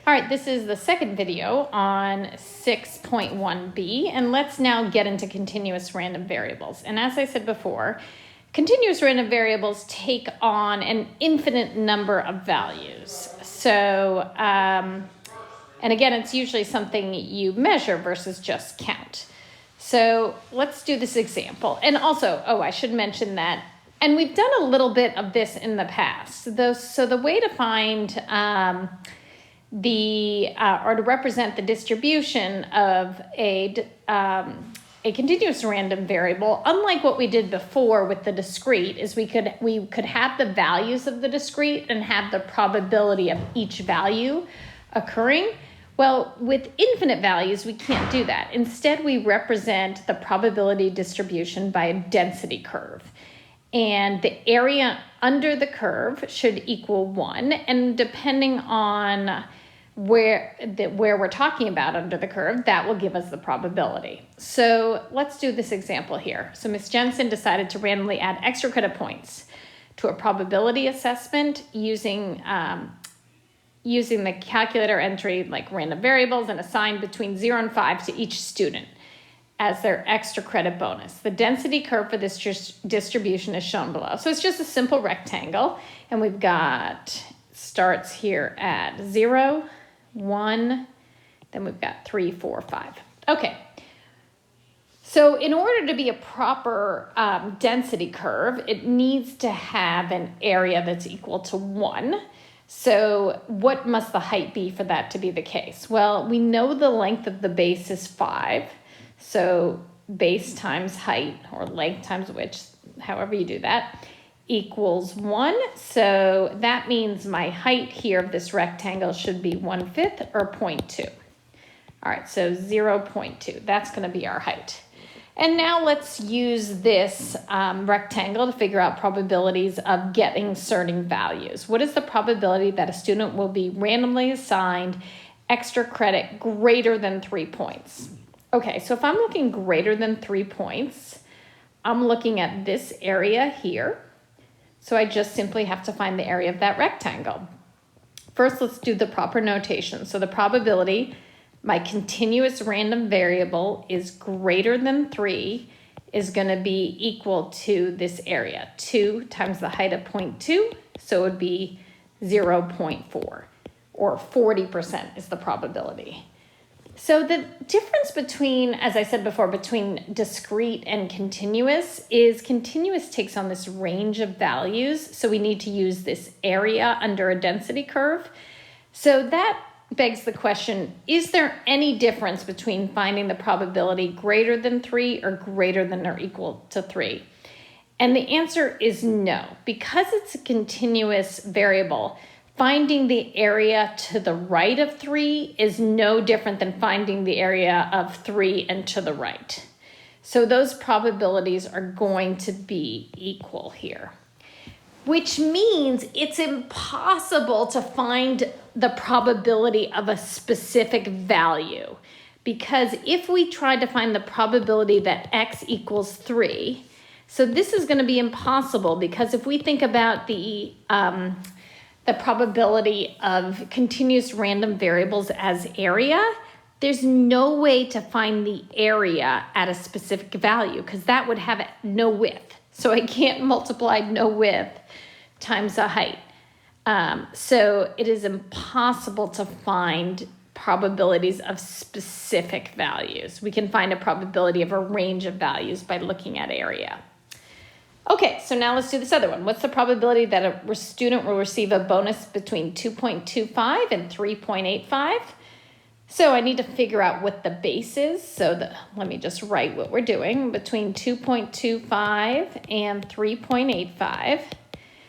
All right, this is the second video on 6.1b, and let's now get into continuous random variables. And as I said before, continuous random variables take on an infinite number of values. So, and again, it's usually something you measure versus just count. So let's do this example. And also, I should mention that, and we've done a little bit of this in the past. So the way to find or to represent the distribution of a continuous random variable, unlike what we did before with the discrete, is we could have the values of the discrete and have the probability of each value occurring. Well, with infinite values, we can't do that. Instead, we represent the probability distribution by a density curve. And the area under the curve should equal 1. And depending on where we're talking about under the curve, that will give us the probability. So let's do this example here. So Ms. Jensen decided to randomly add extra credit points to a probability assessment using the calculator entry like random variables and assign between 0 and 5 to each student as their extra credit bonus. The density curve for this distribution is shown below. So it's just a simple rectangle, and we've got starts here at 0, 1, then we've got 3, 4, 5. Okay. So in order to be a proper density curve, it needs to have an area that's equal to 1. So what must the height be for that to be the case? Well, we know the length of the base is 5. So base times height, or length times width, however you do that, equals 1. So that means my height here of this rectangle should be 1/5 or 0.2. All right, so 0.2. That's going to be our height. And now let's use this rectangle to figure out probabilities of getting certain values. What is the probability that a student will be randomly assigned extra credit greater than 3 points? Okay, so if I'm looking greater than 3 points, I'm looking at this area here. So I just simply have to find the area of that rectangle. First, let's do the proper notation. So the probability, my continuous random variable is greater than 3, is going to be equal to this area. 2 times the height of 0.2, so it would be 0.4, or 40% is the probability. So the difference between, as I said before, between discrete and continuous is continuous takes on this range of values. So we need to use this area under a density curve. So that begs the question, is there any difference between finding the probability greater than 3 or greater than or equal to 3? And the answer is no. Because it's a continuous variable, finding the area to the right of 3 is no different than finding the area of 3 and to the right. So those probabilities are going to be equal here, which means it's impossible to find the probability of a specific value. Because if we tried to find the probability that x equals 3, so this is going to be impossible, because if we think about the probability of continuous random variables as area, there's no way to find the area at a specific value, because that would have no width. So I can't multiply no width times the height. So it is impossible to find probabilities of specific values. We can find a probability of a range of values by looking at area. Okay, so now let's do this other one. What's the probability that a student will receive a bonus between 2.25 and 3.85? So I need to figure out what the base is. So let me just write what we're doing. Between 2.25 and 3.85.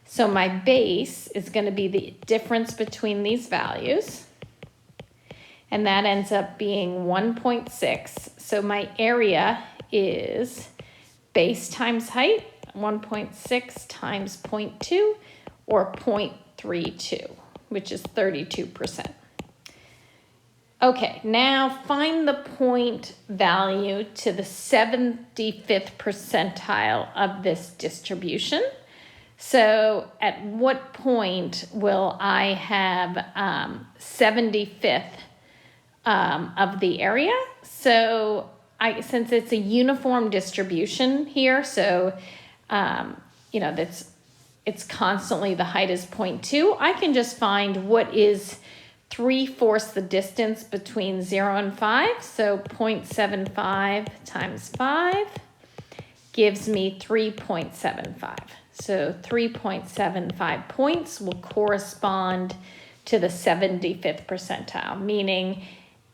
So my base is going to be the difference between these values. And that ends up being 1.6. So my area is base times height, 1.6 times 0.2, or 0.32, which is 32%. Okay, now find the point value to the 75th percentile of this distribution. So at what point will I have 75th of the area? So since it's a uniform distribution here, so it's constantly the height is 0.2, I can just find what is 3/4 the distance between 0 and 5. So 0.75 times 5 gives me 3.75. So 3.75 points will correspond to the 75th percentile, meaning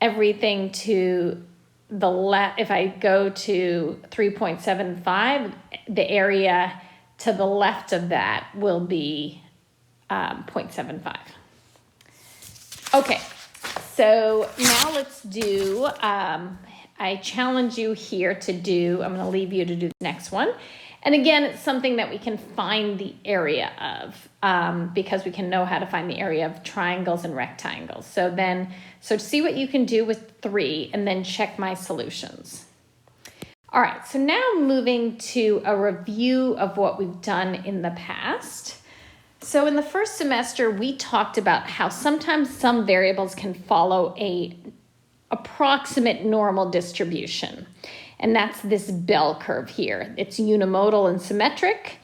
everything to the left, if I go to 3.75, the area to the left of that will be 0.75. Okay, so now let's do, I challenge you here to do, I'm going to leave you to do the next one. And again, it's something that we can find the area of because we can know how to find the area of triangles and rectangles. So see what you can do with 3 and then check my solutions. All right, so now moving to a review of what we've done in the past. So in the first semester, we talked about how sometimes some variables can follow a approximate normal distribution. And that's this bell curve here. It's unimodal and symmetric,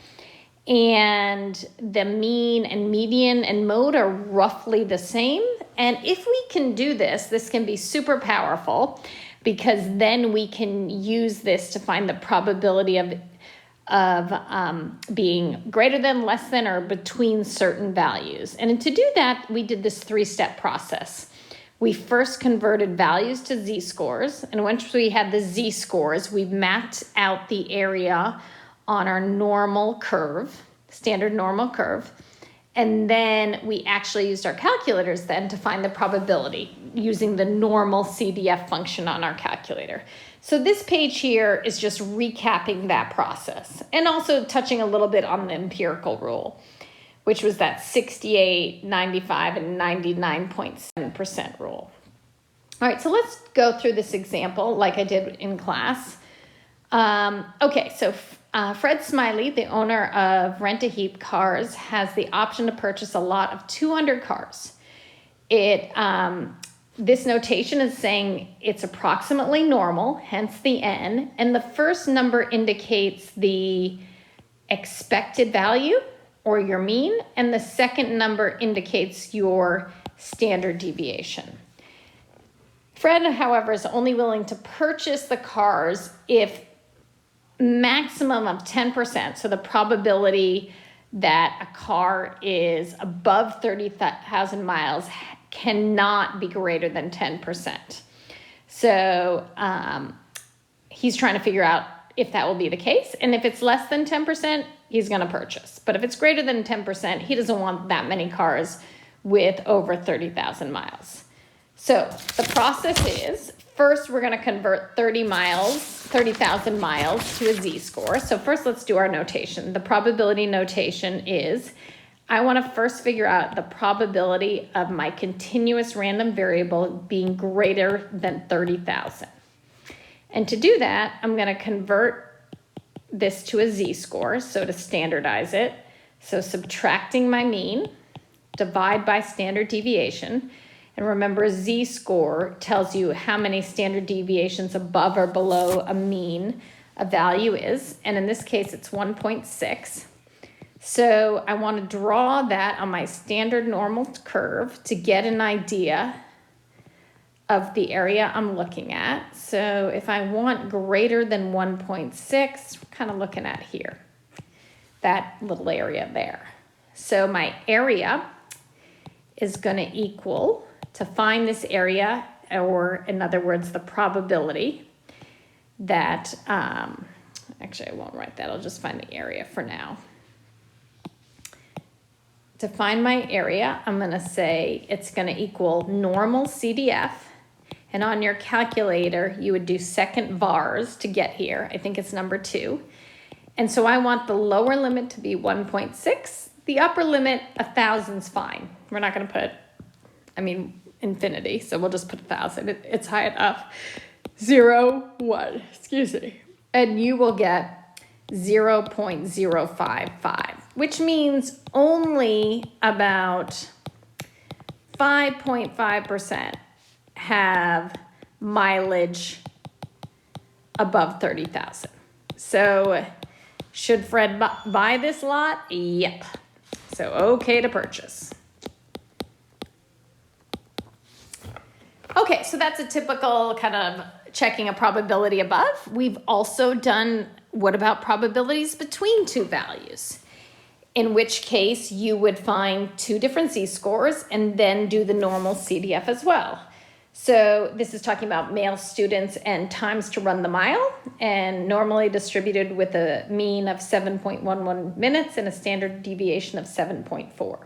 and the mean and median and mode are roughly the same. And if we can do this, this can be super powerful, because then we can use this to find the probability of being greater than, less than, or between certain values. And to do that, we did this 3-step process. We first converted values to z-scores, and once we had the z-scores, we mapped out the area on our normal curve, standard normal curve, and then we actually used our calculators then to find the probability using the normal CDF function on our calculator. So this page here is just recapping that process and also touching a little bit on the empirical rule, which was that 68, 95, and 99.7% rule. All right, so let's go through this example like I did in class. Okay, so Fred Smiley, the owner of Rent-A-Heap Cars, has the option to purchase a lot of 200 cars. This notation is saying it's approximately normal, hence the N, and the first number indicates the expected value, or your mean, and the second number indicates your standard deviation. Fred, however, is only willing to purchase the cars if maximum of 10%, so the probability that a car is above 30,000 miles cannot be greater than 10%. So he's trying to figure out if that will be the case, and if it's less than 10%, he's going to purchase. But if it's greater than 10%, he doesn't want that many cars with over 30,000 miles. So the process is, first we're going to convert 30,000 miles to a z-score. So first let's do our notation. The probability notation is, I want to first figure out the probability of my continuous random variable being greater than 30,000. And to do that, I'm going to convert this to a z-score, so to standardize it. So subtracting my mean, divide by standard deviation. And remember, z-score tells you how many standard deviations above or below a mean a value is. And in this case, it's 1.6. So I want to draw that on my standard normal curve to get an idea of the area I'm looking at. So if I want greater than 1.6, we're kind of looking at here, that little area there. So my area is going to equal, to find this area, or in other words, the probability that, actually I won't write that, I'll just find the area for now. To find my area, I'm going to say it's going to equal normal CDF. And on your calculator, you would do second vars to get here. I think it's number 2. And so I want the lower limit to be 1.6. The upper limit, 1,000's fine. We're not going to put, infinity. So we'll just put 1,000. It's high enough. 0, 1, excuse me. And you will get 0.055. which means only about 5.5% have mileage above 30,000. So should Fred buy this lot? Yep. So okay to purchase. Okay, so that's a typical kind of checking a probability above. We've also done what about probabilities between two values? In which case you would find two different z-scores and then do the normal CDF as well. So this is talking about male students and times to run the mile, and normally distributed with a mean of 7.11 minutes and a standard deviation of 7.4.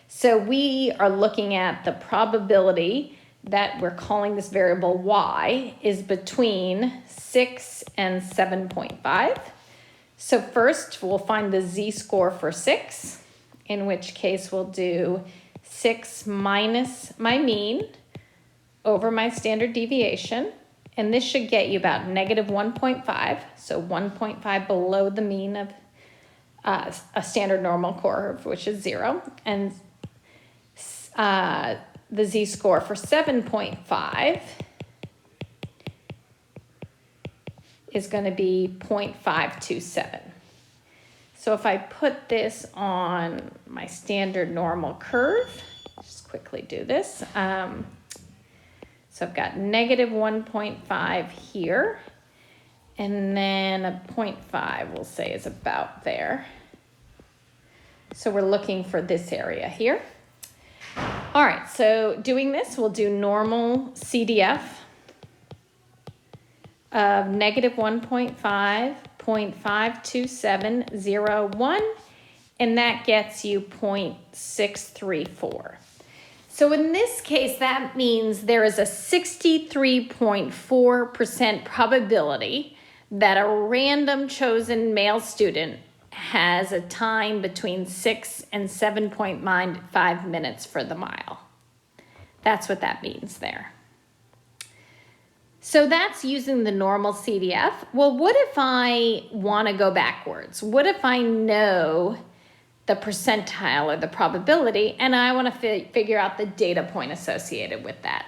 So we are looking at the probability that we're calling this variable y is between 6 and 7.5. So first we'll find the z-score for 6, in which case we'll do 6 minus my mean over my standard deviation, and this should get you about negative 1.5, so 1.5 below the mean of a standard normal curve, which is 0, and the z-score for 7.5 is going to be 0.527. So if I put this on my standard normal curve, just quickly do this. So I've got negative 1.5 here, and then a 0.5 we'll say is about there. So we're looking for this area here. All right, so doing this, we'll do normal CDF of negative 1.5, 0.52701, and that gets you 0.634. So in this case, that means there is a 63.4% probability that a random chosen male student has a time between 6 and 7.5 minutes for the mile. That's what that means there. So that's using the normal CDF. Well, what if I want to go backwards? What if I know the percentile or the probability and I want to figure out the data point associated with that?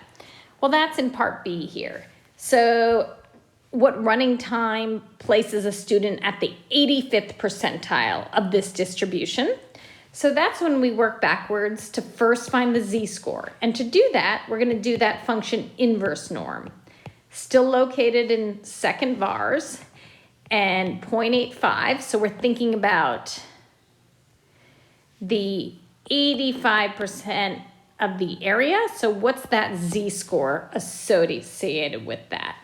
Well, that's in part B here. So what running time places a student at the 85th percentile of this distribution? So that's when we work backwards to first find the z-score. And to do that, we're going to do that function inverse norm. Still located in second vars and 0.85. So we're thinking about the 85% of the area. So what's that z-score associated with that?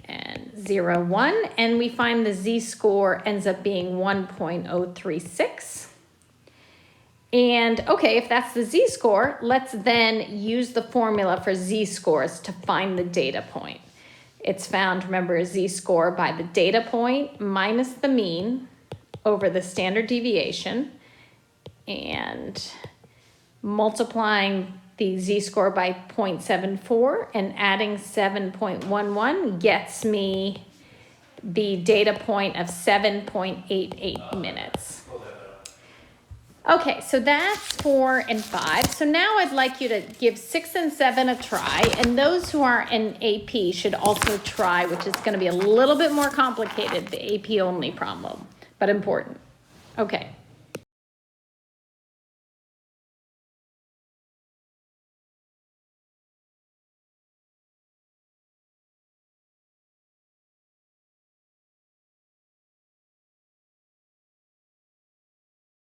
And 0, 1. And we find the z-score ends up being 1.036. And okay, if that's the z-score, let's then use the formula for z-scores to find the data point. It's found, remember, z-score by the data point minus the mean over the standard deviation, and multiplying the z-score by 0.74 and adding 7.11 gets me the data point of 7.88 minutes. Okay, so that's 4 and 5. So now I'd like you to give 6 and 7 a try, and those who are in AP should also try, which is going to be a little bit more complicated, the AP only problem, but important. Okay.